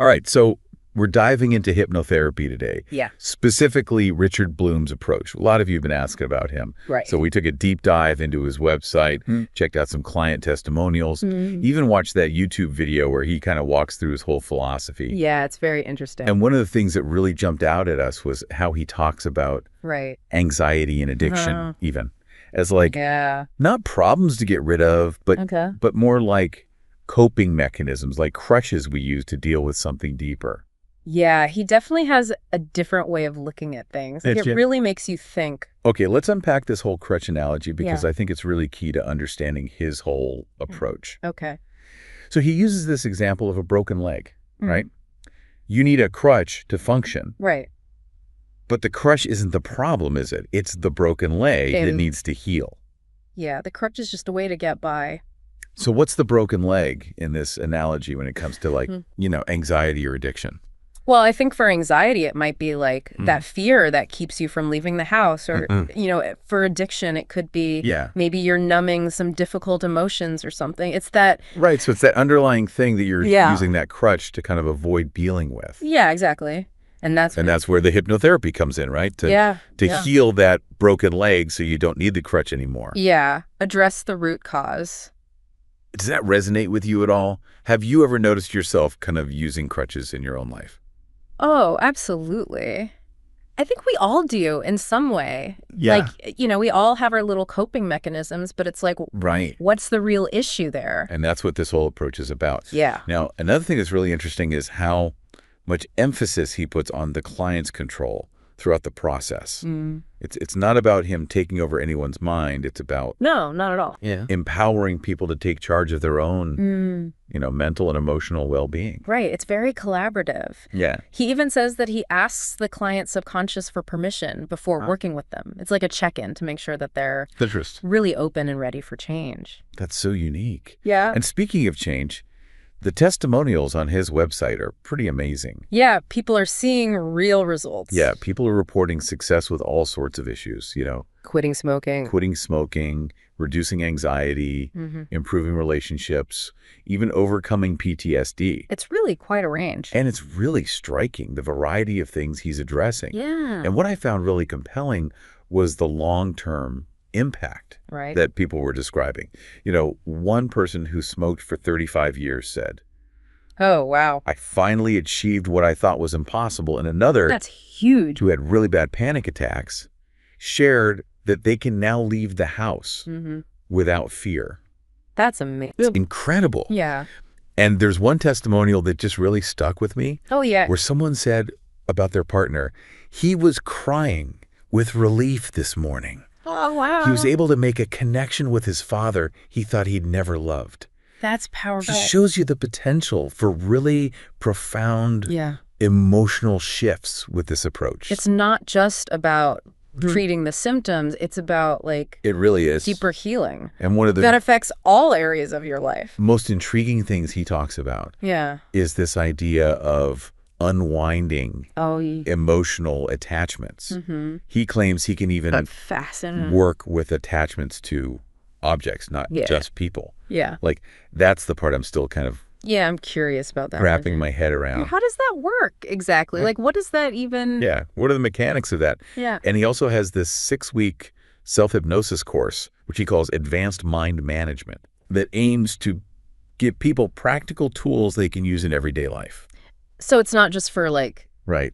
All right, so we're diving into hypnotherapy today. Yeah. Specifically, Richard Bloom's approach. A lot of you have been asking about him. Right. So we took a deep dive into his website, checked out some client testimonials, even watched that YouTube video where he kind of walks through his whole philosophy. Yeah, it's very interesting. And one of the things that really jumped out at us was how he talks about anxiety and addiction, even as like not problems to get rid of, but more like coping mechanisms, like crutches we use to deal with something deeper. Yeah, he definitely has a different way of looking at things. Like, it really makes you think. Okay, let's unpack this whole crutch analogy because I think it's really key to understanding his whole approach. Okay. So he uses this example of a broken leg, right? You need a crutch to function. Right. But the crutch isn't the problem, is it? It's the broken leg that needs to heal. Yeah, the crutch is just a way to get by. So what's the broken leg in this analogy when it comes to like, anxiety or addiction? Well, I think for anxiety, it might be like that fear that keeps you from leaving the house. Or, for addiction, it could be maybe you're numbing some difficult emotions or something. It's that. Right. So it's that underlying thing that you're using that crutch to kind of avoid dealing with. Yeah, exactly. And that's where the hypnotherapy comes in, right? To heal that broken leg so you don't need the crutch anymore. Yeah. Address the root cause. Does that resonate with you at all? Have you ever noticed yourself kind of using crutches in your own life? Oh, absolutely. I think we all do in some way. Yeah. Like, we all have our little coping mechanisms, but it's like, what's the real issue there? And that's what this whole approach is about. Yeah. Now, another thing that's really interesting is how much emphasis he puts on the client's control throughout the process. It's not about him taking over anyone's mind. It's about no, not at all. Yeah, empowering people to take charge of their own, mental and emotional well-being. Right. It's very collaborative. Yeah. He even says that he asks the client subconscious for permission before working with them. It's like a check-in to make sure that they're really open and ready for change. That's so unique. Yeah. And speaking of change, the testimonials on his website are pretty amazing. Yeah, people are seeing real results. Yeah, people are reporting success with all sorts of issues, Quitting smoking, reducing anxiety, improving relationships, even overcoming PTSD. It's really quite a range. And it's really striking, the variety of things he's addressing. Yeah. And what I found really compelling was the long-term impact that people were describing. One person who smoked for 35 years said, "Oh, wow. I finally achieved what I thought was impossible." And another, that's huge, who had really bad panic attacks, shared that they can now leave the house without fear. That's amazing. It's incredible. Yeah. And there's one testimonial that just really stuck with me. Oh, yeah. Where someone said about their partner, he was crying with relief this morning. Oh, wow. He was able to make a connection with his father he thought he'd never loved. That's powerful. It just shows you the potential for really profound emotional shifts with this approach. It's not just about treating the symptoms. It's about, it really is deeper healing. And one of the that affects all areas of your life. Most intriguing things he talks about is this idea of unwinding emotional attachments. He claims he can even work with attachments to objects, not just people. Yeah. That's the part I'm still kind of I'm curious about that. Wrapping my head around. How does that work exactly? What does that even... Yeah. What are the mechanics of that? Yeah. And he also has this 6-week self-hypnosis course, which he calls Advanced Mind Management, that aims to give people practical tools they can use in everyday life. So it's not just for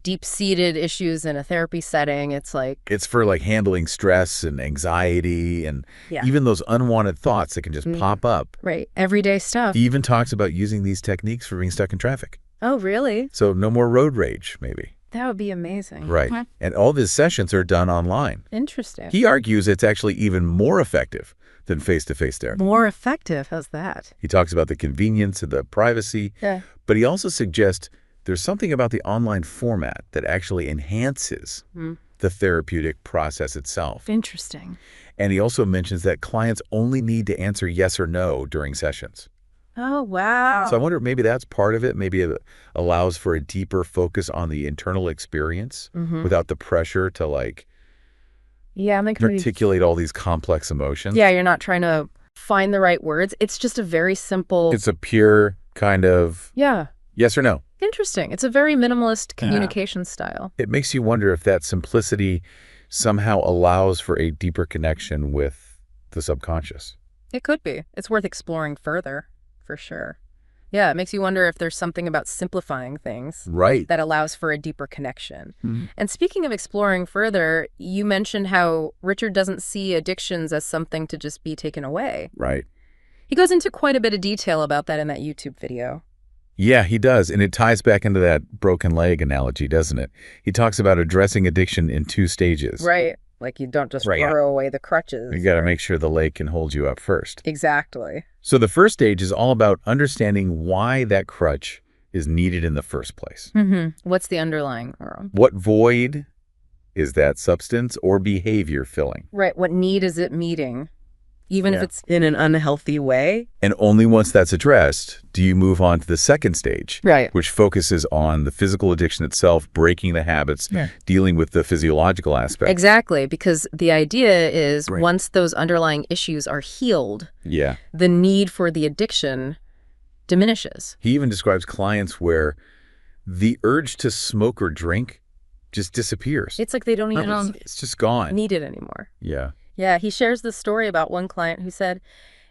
deep-seated issues in a therapy setting. It's for handling stress and anxiety and even those unwanted thoughts that can just pop up. Right. Everyday stuff. He even talks about using these techniques for being stuck in traffic. Oh, really? So no more road rage, maybe. That would be amazing. Right. And all of his sessions are done online. Interesting. He argues it's actually even more effective than face-to-face therapy. More effective? How's that? He talks about the convenience and the privacy. Yeah. But he also suggests there's something about the online format that actually enhances the therapeutic process itself. Interesting. And he also mentions that clients only need to answer yes or no during sessions. Oh, wow. So I wonder if maybe that's part of it. Maybe it allows for a deeper focus on the internal experience without the pressure to articulate all these complex emotions. Yeah, you're not trying to find the right words. It's just a very simple... It's a pure kind of... Yes or no? Interesting. It's a very minimalist communication style. It makes you wonder if that simplicity somehow allows for a deeper connection with the subconscious. It could be. It's worth exploring further, for sure. Yeah, it makes you wonder if there's something about simplifying things that allows for a deeper connection. And speaking of exploring further, you mentioned how Richard doesn't see addictions as something to just be taken away. Right. He goes into quite a bit of detail about that in that YouTube video. Yeah, he does. And it ties back into that broken leg analogy, doesn't it? He talks about addressing addiction in 2 stages. Right. Like you don't just throw away the crutches. You got to make sure the leg can hold you up first. Exactly. So the first stage is all about understanding why that crutch is needed in the first place. What's the underlying? What void is that substance or behavior filling? Right. What need is it meeting? Even if it's in an unhealthy way. And only once that's addressed do you move on to the second stage, which focuses on the physical addiction itself, breaking the habits, dealing with the physiological aspect. Exactly, because the idea is once those underlying issues are healed, the need for the addiction diminishes. He even describes clients where the urge to smoke or drink just disappears. It's like they don't even it's just gone. Need it anymore. Yeah, he shares this story about one client who said,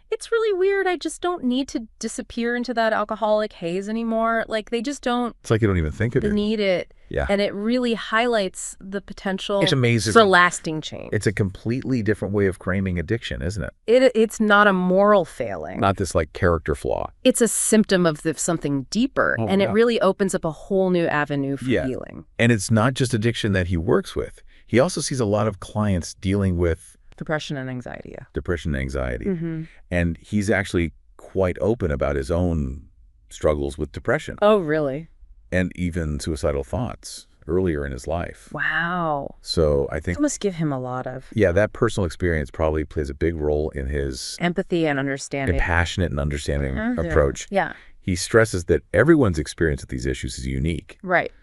"It's really weird. I just don't need to disappear into that alcoholic haze anymore. Like they just don't." It's like you don't even think of it. Need it. Yeah. And it really highlights the potential it's amazing. For lasting change. It's a completely different way of framing addiction, isn't it? It's not a moral failing. Not this like character flaw. It's a symptom of something deeper. And it really opens up a whole new avenue for healing. And it's not just addiction that he works with. He also sees a lot of clients dealing with depression and anxiety. Depression and anxiety. And he's actually quite open about his own struggles with depression. Oh, really? And even suicidal thoughts earlier in his life. Wow. So I think that must give him a lot of... Yeah, that personal experience probably plays a big role in his... empathy and understanding. Compassionate and understanding approach. Yeah. He stresses that everyone's experience with these issues is unique. Right.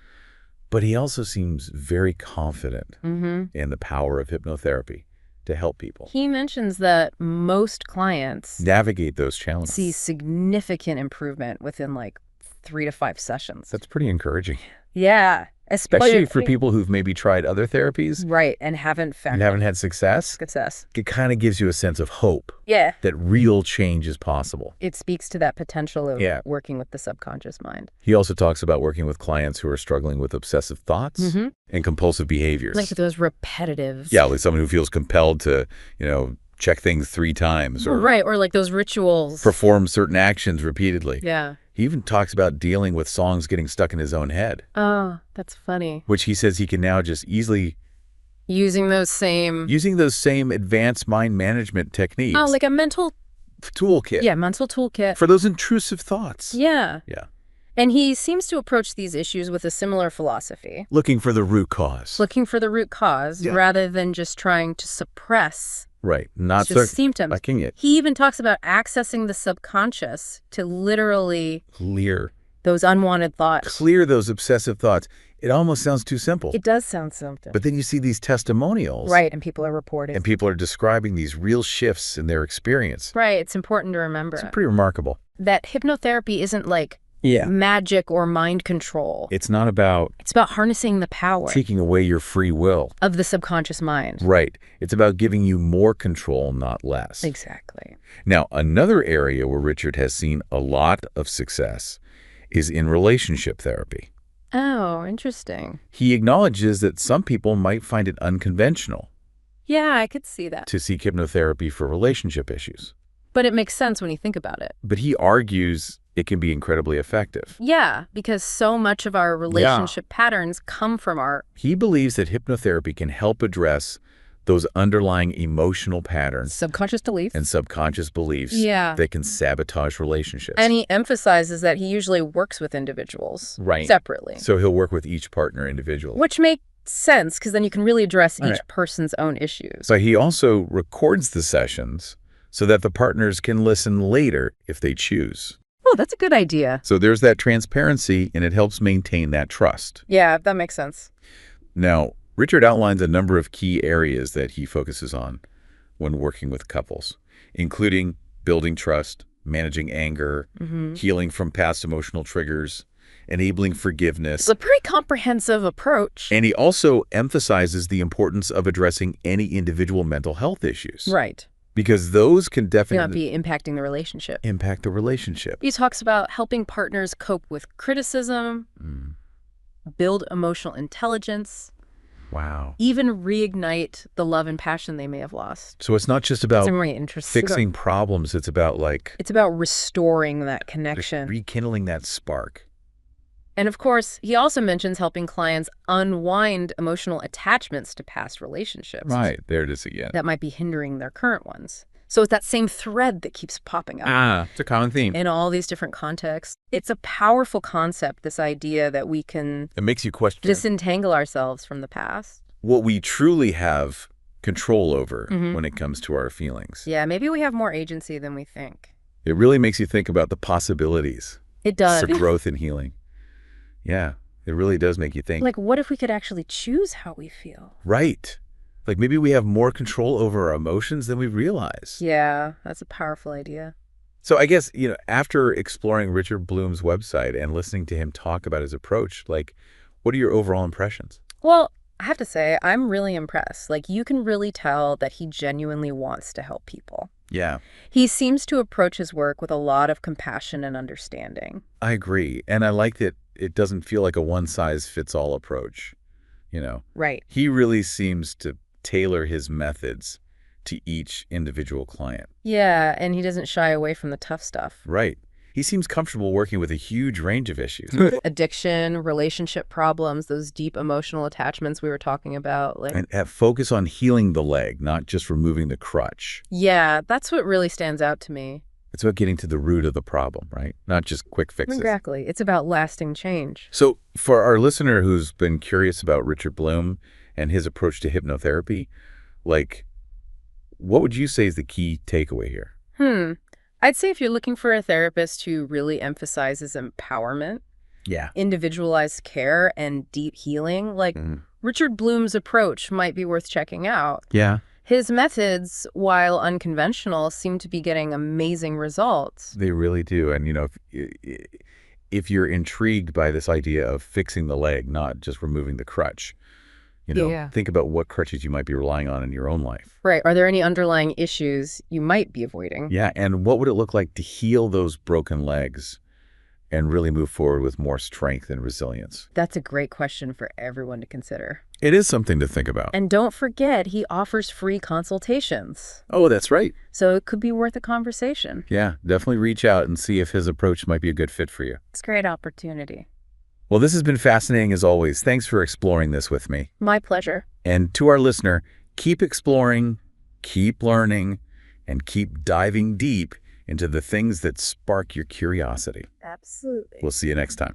But he also seems very confident in the power of hypnotherapy to help people. He mentions that most clients navigate those challenges. See significant improvement within like 3 to 5 sessions. That's pretty encouraging. Yeah. Especially for people who've maybe tried other therapies. Right. And haven't had success. It kind of gives you a sense of hope. Yeah. That real change is possible. It speaks to that potential of working with the subconscious mind. He also talks about working with clients who are struggling with obsessive thoughts and compulsive behaviors. Like those repetitive. Yeah, like someone who feels compelled to, check things 3 times. Or or like those rituals. Perform certain actions repeatedly. Yeah. He even talks about dealing with songs getting stuck in his own head. Oh, that's funny. Which he says he can now just easily... Using those same advanced mind management techniques. Oh, like a mental... toolkit. Yeah, mental toolkit. For those intrusive thoughts. Yeah. Yeah. And he seems to approach these issues with a similar philosophy. Looking for the root cause. Rather than just trying to suppress... Right. Not just symptoms. Liking it. He even talks about accessing the subconscious to literally clear those unwanted thoughts. Clear those obsessive thoughts. It almost sounds too simple. It does sound simple. But then you see these testimonials. Right, and people are reporting. And people are describing these real shifts in their experience. Right, it's important to remember. It's pretty remarkable. That hypnotherapy isn't like magic or mind control. It's not about... It's about harnessing the power. Taking away your free will. Of the subconscious mind. Right. It's about giving you more control, not less. Exactly. Now, another area where Richard has seen a lot of success is in relationship therapy. Oh, interesting. He acknowledges that some people might find it unconventional. Yeah, I could see that. To seek hypnotherapy for relationship issues. But it makes sense when you think about it. But he argues it can be incredibly effective. Yeah, because so much of our relationship patterns come from our... He believes that hypnotherapy can help address those underlying emotional patterns. Subconscious beliefs. And subconscious beliefs that can sabotage relationships. And he emphasizes that he usually works with individuals separately. So he'll work with each partner individually. Which makes sense, because then you can really address each person's own issues. But he also records the sessions so that the partners can listen later if they choose. Oh, that's a good idea. So there's that transparency, and it helps maintain that trust. Yeah, that makes sense. Now, Richard outlines a number of key areas that he focuses on when working with couples, including building trust, managing anger, healing from past emotional triggers, enabling forgiveness. It's a pretty comprehensive approach. And he also emphasizes the importance of addressing any individual mental health issues. Right. Because those can definitely not be impacting the relationship. Impact the relationship. He talks about helping partners cope with criticism, build emotional intelligence. Wow. Even reignite the love and passion they may have lost. So it's not just about really fixing problems. It's about it's about restoring that connection. Rekindling that spark. And of course, he also mentions helping clients unwind emotional attachments to past relationships. Right. There it is again. That might be hindering their current ones. So it's that same thread that keeps popping up. It's a common theme. In all these different contexts. It's a powerful concept, this idea that we can it makes you question disentangle ourselves from the past. What we truly have control over when it comes to our feelings. Yeah, maybe we have more agency than we think. It really makes you think about the possibilities. It does. For growth and healing. Yeah, it really does make you think. Like, what if we could actually choose how we feel? Right. Like maybe we have more control over our emotions than we realize. Yeah, that's a powerful idea. So I guess, after exploring Richard Bloom's website and listening to him talk about his approach, like, what are your overall impressions? Well, I have to say, I'm really impressed. Like, you can really tell that he genuinely wants to help people. Yeah. He seems to approach his work with a lot of compassion and understanding. I agree. And I like that it doesn't feel like a one-size-fits-all approach, Right. He really seems to tailor his methods to each individual client. Yeah, and he doesn't shy away from the tough stuff. Right. He seems comfortable working with a huge range of issues. Addiction, relationship problems, those deep emotional attachments we were talking about. And have focus on healing the leg, not just removing the crutch. Yeah, that's what really stands out to me. It's about getting to the root of the problem, right? Not just quick fixes. Exactly. It's about lasting change. So for our listener who's been curious about Richard Bloom and his approach to hypnotherapy, what would you say is the key takeaway here? I'd say if you're looking for a therapist who really emphasizes empowerment, individualized care, and deep healing, Richard Bloom's approach might be worth checking out. Yeah. His methods, while unconventional, seem to be getting amazing results. They really do. And, if you're intrigued by this idea of fixing the leg, not just removing the crutch, think about what crutches you might be relying on in your own life. Right. Are there any underlying issues you might be avoiding? Yeah. And what would it look like to heal those broken legs and really move forward with more strength and resilience? That's a great question for everyone to consider. It is something to think about. And don't forget, he offers free consultations. Oh, that's right. So it could be worth a conversation. Yeah, definitely reach out and see if his approach might be a good fit for you. It's a great opportunity. Well, this has been fascinating as always. Thanks for exploring this with me. My pleasure. And to our listener, keep exploring, keep learning, and keep diving deep into the things that spark your curiosity. Absolutely. We'll see you next time.